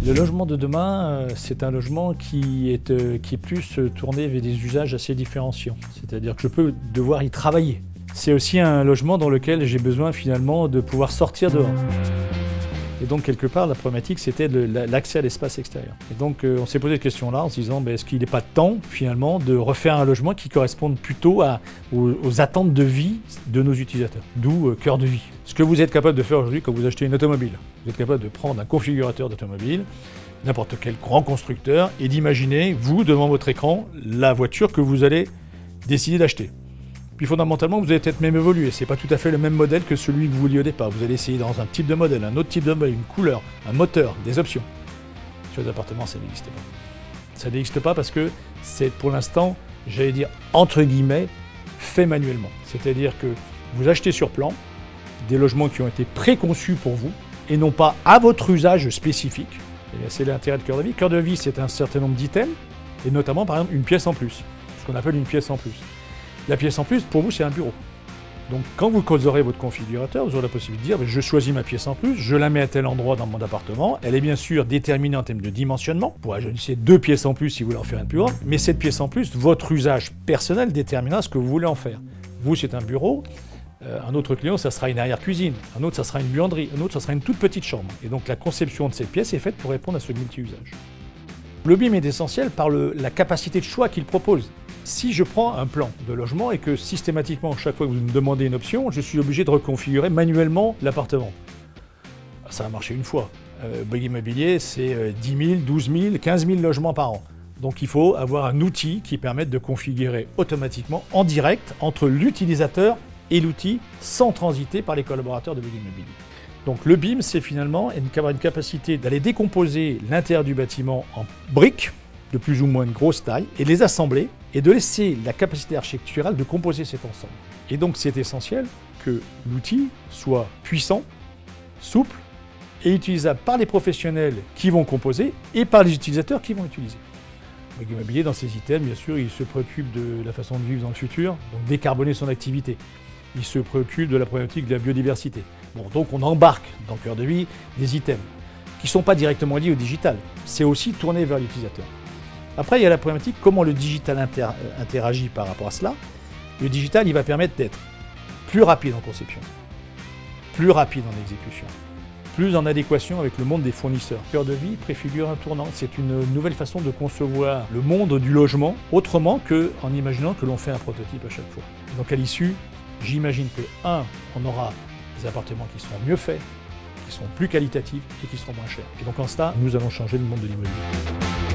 Le logement de demain, c'est un logement qui est plus tourné vers des usages assez différenciants. C'est-à-dire que je peux devoir y travailler. C'est aussi un logement dans lequel j'ai besoin finalement de pouvoir sortir dehors. Et donc quelque part, la problématique, c'était l'accès à l'espace extérieur. Et donc on s'est posé cette question-là en se disant, est-ce qu'il n'est pas temps finalement de refaire un logement qui corresponde plutôt aux attentes de vie de nos utilisateurs, d'où cœur de vie. Ce que vous êtes capable de faire aujourd'hui quand vous achetez une automobile. Vous êtes capable de prendre un configurateur d'automobile, n'importe quel grand constructeur, et d'imaginer, vous, devant votre écran, la voiture que vous allez décider d'acheter. Puis fondamentalement, vous allez peut-être même évoluer. C'est pas tout à fait le même modèle que celui que vous vouliez au départ. Vous allez essayer dans un type de modèle, un autre type de modèle, une couleur, un moteur, des options. Sur les appartements, ça n'existe pas. Ça n'existe pas parce que c'est pour l'instant, j'allais dire, entre guillemets, fait manuellement. C'est-à-dire que vous achetez sur plan des logements qui ont été préconçus pour vous et non pas à votre usage spécifique. C'est l'intérêt de Cœur de Vie. Cœur de Vie, c'est un certain nombre d'items et notamment, par exemple, une pièce en plus. Ce qu'on appelle une pièce en plus. La pièce en plus, pour vous, c'est un bureau. Donc, quand vous aurez votre configurateur, vous aurez la possibilité de dire je choisis ma pièce en plus, je la mets à tel endroit dans mon appartement. Elle est bien sûr déterminée en termes de dimensionnement. Vous pourrez ajouter 2 pièces en plus si vous voulez en faire une plus grande. Mais cette pièce en plus, votre usage personnel déterminera ce que vous voulez en faire. Vous, c'est un bureau. Un autre client, ça sera une arrière-cuisine. Un autre, ça sera une buanderie. Un autre, ça sera une toute petite chambre. Et donc, la conception de cette pièce est faite pour répondre à ce multi-usage. Le BIM est essentiel par la capacité de choix qu'il propose. Si je prends un plan de logement et que systématiquement, chaque fois que vous me demandez une option, je suis obligé de reconfigurer manuellement l'appartement. Ça va marcher une fois. Bouygues Immobilier, c'est 10 000, 12 000, 15 000 logements par an. Donc il faut avoir un outil qui permette de configurer automatiquement, en direct, entre l'utilisateur et l'outil, sans transiter par les collaborateurs de Bouygues Immobilier. Donc le BIM, c'est finalement avoir une capacité d'aller décomposer l'intérieur du bâtiment en briques, de plus ou moins une grosse taille, et de les assembler, et de laisser la capacité architecturale de composer cet ensemble. Et donc c'est essentiel que l'outil soit puissant, souple, et utilisable par les professionnels qui vont composer, et par les utilisateurs qui vont utiliser. Bouygues Immobilier, dans ses items, bien sûr, il se préoccupe de la façon de vivre dans le futur, donc décarboner son activité. Il se préoccupe de la problématique de la biodiversité. Bon, donc on embarque dans Cœur de Vie des items qui ne sont pas directement liés au digital. C'est aussi tourné vers l'utilisateur. Après, il y a la problématique comment le digital interagit par rapport à cela. Le digital, il va permettre d'être plus rapide en conception, plus rapide en exécution, plus en adéquation avec le monde des fournisseurs. Cœur de Vie préfigure un tournant. C'est une nouvelle façon de concevoir le monde du logement autrement qu'en imaginant que l'on fait un prototype à chaque fois. Donc à l'issue, j'imagine que, on aura des appartements qui seront mieux faits, qui seront plus qualitatifs et qui seront moins chers. Et donc en cela, nous allons changer le monde de l'immobilier.